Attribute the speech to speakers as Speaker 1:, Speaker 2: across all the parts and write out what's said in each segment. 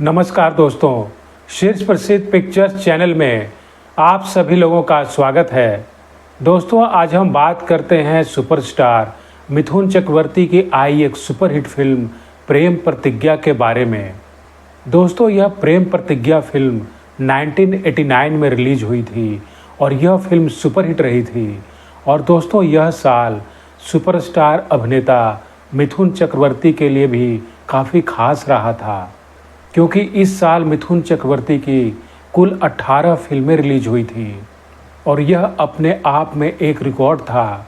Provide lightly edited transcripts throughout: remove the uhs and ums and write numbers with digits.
Speaker 1: नमस्कार दोस्तों, शीर्ष प्रसिद्ध पिक्चर्स चैनल में आप सभी लोगों का स्वागत है। दोस्तों, आज हम बात करते हैं सुपरस्टार मिथुन चक्रवर्ती की आई एक सुपरहिट फिल्म प्रेम प्रतिज्ञा के बारे में। दोस्तों, यह प्रेम प्रतिज्ञा फिल्म 1989 में रिलीज हुई थी और यह फिल्म सुपरहिट रही थी। और दोस्तों, यह साल सुपरस्टार अभिनेता मिथुन चक्रवर्ती के लिए भी काफ़ी खास रहा था, क्योंकि इस साल मिथुन चक्रवर्ती की कुल 18 फिल्में रिलीज हुई थी और यह अपने आप में एक रिकॉर्ड था।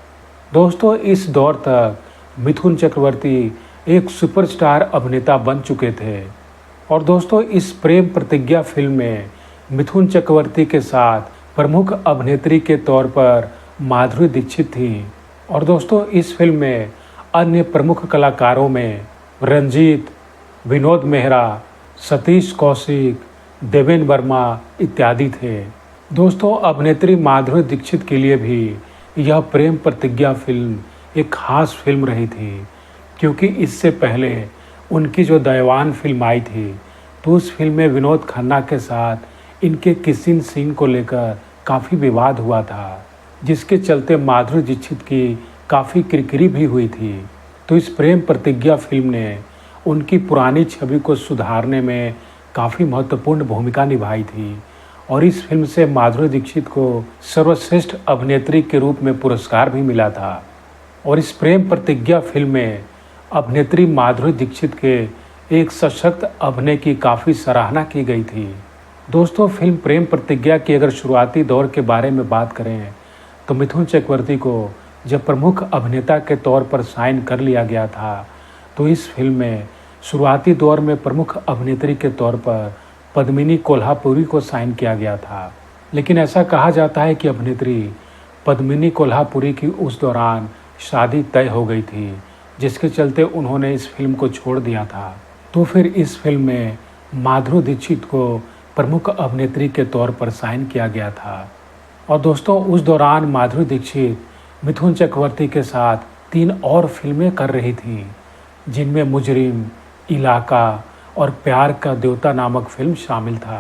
Speaker 1: दोस्तों, इस दौर तक मिथुन चक्रवर्ती एक सुपरस्टार अभिनेता बन चुके थे। और दोस्तों, इस प्रेम प्रतिज्ञा फिल्म में मिथुन चक्रवर्ती के साथ प्रमुख अभिनेत्री के तौर पर माधुरी दीक्षित थी। और दोस्तों, इस फिल्म में अन्य प्रमुख कलाकारों में रंजीत, विनोद मेहरा, सतीश कौशिक, देवेन वर्मा इत्यादि थे। दोस्तों, अभिनेत्री माधुरी दीक्षित के लिए भी यह प्रेम प्रतिज्ञा फिल्म एक खास फिल्म रही थी, क्योंकि इससे पहले उनकी जो दयावान फिल्म आई थी, तो उस फिल्म में विनोद खन्ना के साथ इनके किसिंग सीन को लेकर काफ़ी विवाद हुआ था, जिसके चलते माधुरी दीक्षित की काफ़ी किरकिरी भी हुई थी। तो इस प्रेम प्रतिज्ञा फिल्म ने उनकी पुरानी छवि को सुधारने में काफ़ी महत्वपूर्ण भूमिका निभाई थी और इस फिल्म से माधुरी दीक्षित को सर्वश्रेष्ठ अभिनेत्री के रूप में पुरस्कार भी मिला था। और इस प्रेम प्रतिज्ञा फिल्म में अभिनेत्री माधुरी दीक्षित के एक सशक्त अभिनय की काफ़ी सराहना की गई थी। दोस्तों, फिल्म प्रेम प्रतिज्ञा की अगर शुरुआती दौर के बारे में बात करें तो मिथुन चक्रवर्ती को जब प्रमुख अभिनेता के तौर पर साइन कर लिया गया था, तो इस फिल्म में शुरुआती दौर में प्रमुख अभिनेत्री के तौर पर पद्मिनी कोल्हापुरी को साइन किया गया था। लेकिन ऐसा कहा जाता है कि अभिनेत्री पद्मिनी कोल्हापुरी की उस दौरान शादी तय हो गई थी, जिसके चलते उन्होंने इस फिल्म को छोड़ दिया था। तो फिर इस फिल्म में माधुरी दीक्षित को प्रमुख अभिनेत्री के तौर पर साइन किया गया था। और दोस्तों, उस दौरान माधुरी दीक्षित मिथुन चक्रवर्ती के साथ 3 और फिल्में कर रही थीं, जिनमें मुजरिम, इलाका और प्यार का देवता नामक फिल्म शामिल था।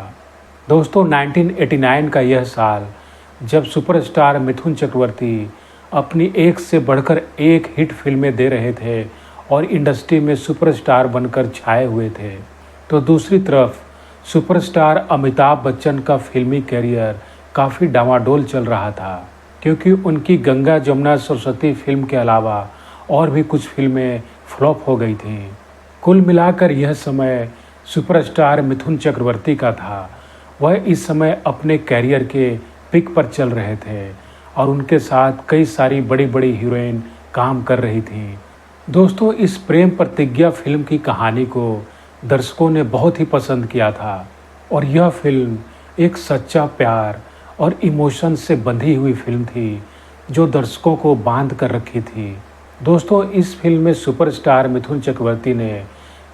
Speaker 1: दोस्तों, 1989 का यह साल जब सुपरस्टार मिथुन चक्रवर्ती अपनी एक से बढ़कर एक हिट फिल्में दे रहे थे और इंडस्ट्री में सुपरस्टार बनकर छाए हुए थे, तो दूसरी तरफ सुपरस्टार अमिताभ बच्चन का फिल्मी कैरियर काफ़ी डामाडोल चल रहा था, क्योंकि उनकी गंगा जमुना सरस्वती फिल्म के अलावा और भी कुछ फिल्में फ्लॉप हो गई थीं। कुल मिलाकर यह समय सुपरस्टार मिथुन चक्रवर्ती का था। वह इस समय अपने कैरियर के पिक पर चल रहे थे और उनके साथ कई सारी बड़ी बड़ी हीरोइन काम कर रही थीं। दोस्तों, इस प्रेम प्रतिज्ञा फिल्म की कहानी को दर्शकों ने बहुत ही पसंद किया था और यह फिल्म एक सच्चा प्यार और इमोशन से बंधी हुई फिल्म थी, जो दर्शकों को बांध कर रखी थी। दोस्तों, इस फिल्म में सुपरस्टार मिथुन चक्रवर्ती ने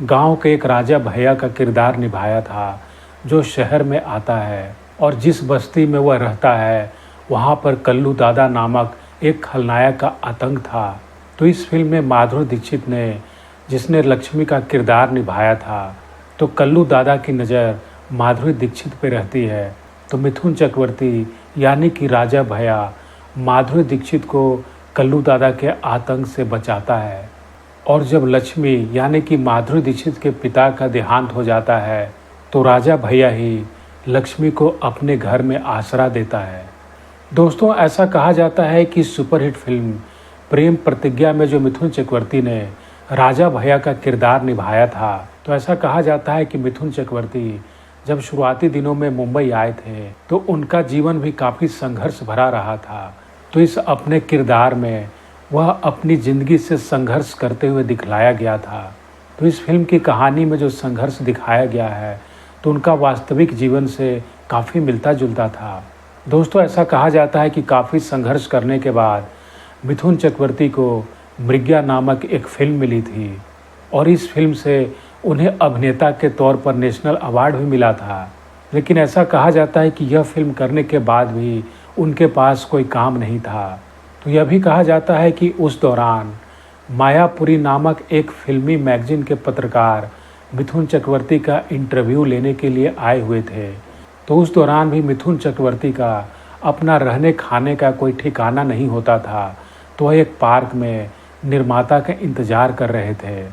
Speaker 1: गांव के एक राजा भैया का किरदार निभाया था, जो शहर में आता है और जिस बस्ती में वह रहता है, वहां पर कल्लू दादा नामक एक खलनायक का आतंक था। तो इस फिल्म में माधुरी दीक्षित ने, जिसने लक्ष्मी का किरदार निभाया था, तो कल्लू दादा की नज़र माधुरी दीक्षित पे रहती है। तो मिथुन चक्रवर्ती यानी कि राजा भैया माधुरी दीक्षित को कल्लू दादा के आतंक से बचाता है। और जब लक्ष्मी यानी कि माधुरी दीक्षित के पिता का देहांत हो जाता है, तो राजा भैया ही लक्ष्मी को अपने घर में आसरा देता है। दोस्तों, ऐसा कहा जाता है कि सुपरहिट फिल्म प्रेम प्रतिज्ञा में जो मिथुन चक्रवर्ती ने राजा भैया का किरदार निभाया था, तो ऐसा कहा जाता है कि मिथुन चक्रवर्ती जब शुरुआती दिनों में मुंबई आए थे, तो उनका जीवन भी काफ़ी संघर्ष भरा रहा था। तो इस अपने किरदार में वह अपनी ज़िंदगी से संघर्ष करते हुए दिखलाया गया था। तो इस फिल्म की कहानी में जो संघर्ष दिखाया गया है, तो उनका वास्तविक जीवन से काफ़ी मिलता जुलता था। दोस्तों, ऐसा कहा जाता है कि काफ़ी संघर्ष करने के बाद मिथुन चक्रवर्ती को मृग्या नामक एक फिल्म मिली थी और इस फिल्म से उन्हें अभिनेता के तौर पर नेशनल अवार्ड भी मिला था। लेकिन ऐसा कहा जाता है कि यह फिल्म करने के बाद भी उनके पास कोई काम नहीं था। तो यह भी कहा जाता है कि उस दौरान मायापुरी नामक एक फिल्मी मैगजीन के पत्रकार मिथुन चक्रवर्ती का इंटरव्यू लेने के लिए आए हुए थे। तो उस दौरान भी मिथुन चक्रवर्ती का अपना रहने खाने का कोई ठिकाना नहीं होता था। तो वह एक पार्क में निर्माता का इंतजार कर रहे थे।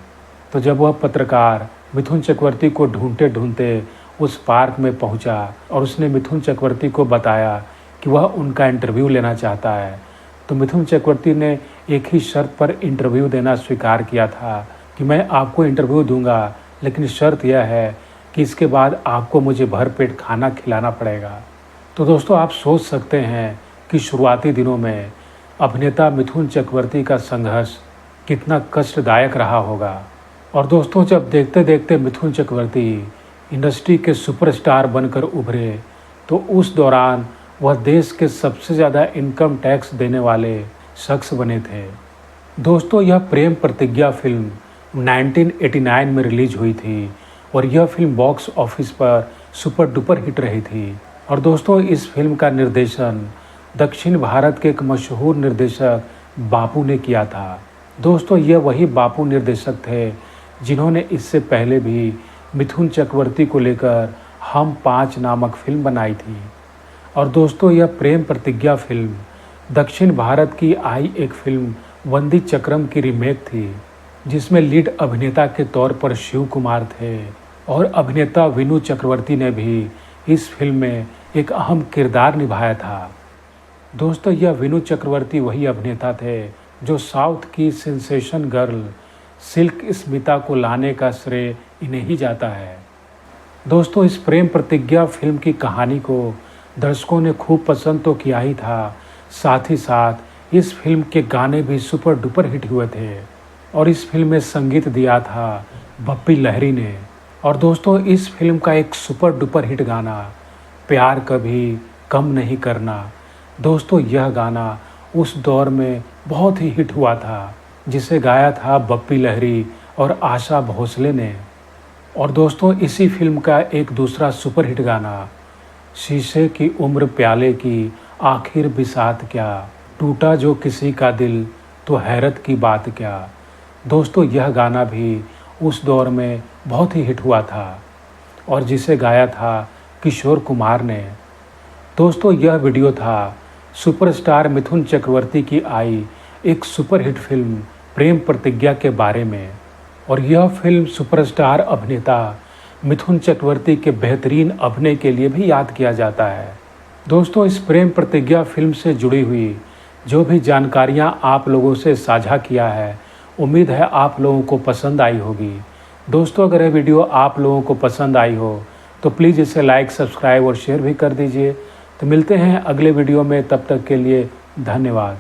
Speaker 1: तो जब वह पत्रकार मिथुन चक्रवर्ती को ढूंढते ढूंढते उस पार्क में पहुंचा और उसने मिथुन चक्रवर्ती को बताया कि वह उनका इंटरव्यू लेना चाहता है, तो मिथुन चक्रवर्ती ने एक ही शर्त पर इंटरव्यू देना स्वीकार किया था कि मैं आपको इंटरव्यू दूंगा, लेकिन शर्त यह है कि इसके बाद आपको मुझे भरपेट खाना खिलाना पड़ेगा। तो दोस्तों, आप सोच सकते हैं कि शुरुआती दिनों में अभिनेता मिथुन चक्रवर्ती का संघर्ष कितना कष्टदायक रहा होगा। और दोस्तों, जब देखते देखते मिथुन चक्रवर्ती इंडस्ट्री के सुपरस्टार बनकर उभरे, तो उस दौरान वह देश के सबसे ज़्यादा इनकम टैक्स देने वाले शख्स बने थे। दोस्तों, यह प्रेम प्रतिज्ञा फिल्म 1989 में रिलीज हुई थी और यह फिल्म बॉक्स ऑफिस पर सुपर डुपर हिट रही थी। और दोस्तों, इस फिल्म का निर्देशन दक्षिण भारत के एक मशहूर निर्देशक बापू ने किया था। दोस्तों, यह वही बापू निर्देशक थे जिन्होंने इससे पहले भी मिथुन चक्रवर्ती को लेकर हम 5 नामक फिल्म बनाई थी। और दोस्तों, यह प्रेम प्रतिज्ञा फिल्म दक्षिण भारत की आई एक फिल्म वंदे चक्रम की रीमेक थी, जिसमें लीड अभिनेता के तौर पर शिव कुमार थे और अभिनेता विनु चक्रवर्ती ने भी इस फिल्म में एक अहम किरदार निभाया था। दोस्तों, यह विनु चक्रवर्ती वही अभिनेता थे जो साउथ की सेंसेशन गर्ल सिल्क स्मिता को लाने का श्रेय इन्हें ही जाता है। दोस्तों, इस प्रेम प्रतिज्ञा फिल्म की कहानी को दर्शकों ने खूब पसंद तो किया ही था, साथ ही साथ इस फिल्म के गाने भी सुपर डुपर हिट हुए थे और इस फिल्म में संगीत दिया था बप्पी लहरी ने। और दोस्तों, इस फिल्म का एक सुपर डुपर हिट गाना प्यार कभी कम नहीं करना, दोस्तों यह गाना उस दौर में बहुत ही हिट हुआ था, जिसे गाया था बप्पी लहरी और आशा भोसले ने। और दोस्तों, इसी फिल्म का एक दूसरा सुपर हिट गाना शीशे की उम्र प्याले की आखिर बिसात क्या, टूटा जो किसी का दिल तो हैरत की बात क्या, दोस्तों यह गाना भी उस दौर में बहुत ही हिट हुआ था और जिसे गाया था किशोर कुमार ने। दोस्तों, यह वीडियो था सुपरस्टार मिथुन चक्रवर्ती की आई एक सुपरहिट फिल्म प्रेम प्रतिज्ञा के बारे में। और यह फिल्म सुपरस्टार अभिनेता मिथुन चक्रवर्ती के बेहतरीन अभिनय के लिए भी याद किया जाता है। दोस्तों, इस प्रेम प्रतिज्ञा फिल्म से जुड़ी हुई जो भी जानकारियां आप लोगों से साझा किया है, उम्मीद है आप लोगों को पसंद आई होगी। दोस्तों, अगर यह वीडियो आप लोगों को पसंद आई हो तो प्लीज़ इसे लाइक, सब्सक्राइब और शेयर भी कर दीजिए। तो मिलते हैं अगले वीडियो में, तब तक के लिए धन्यवाद।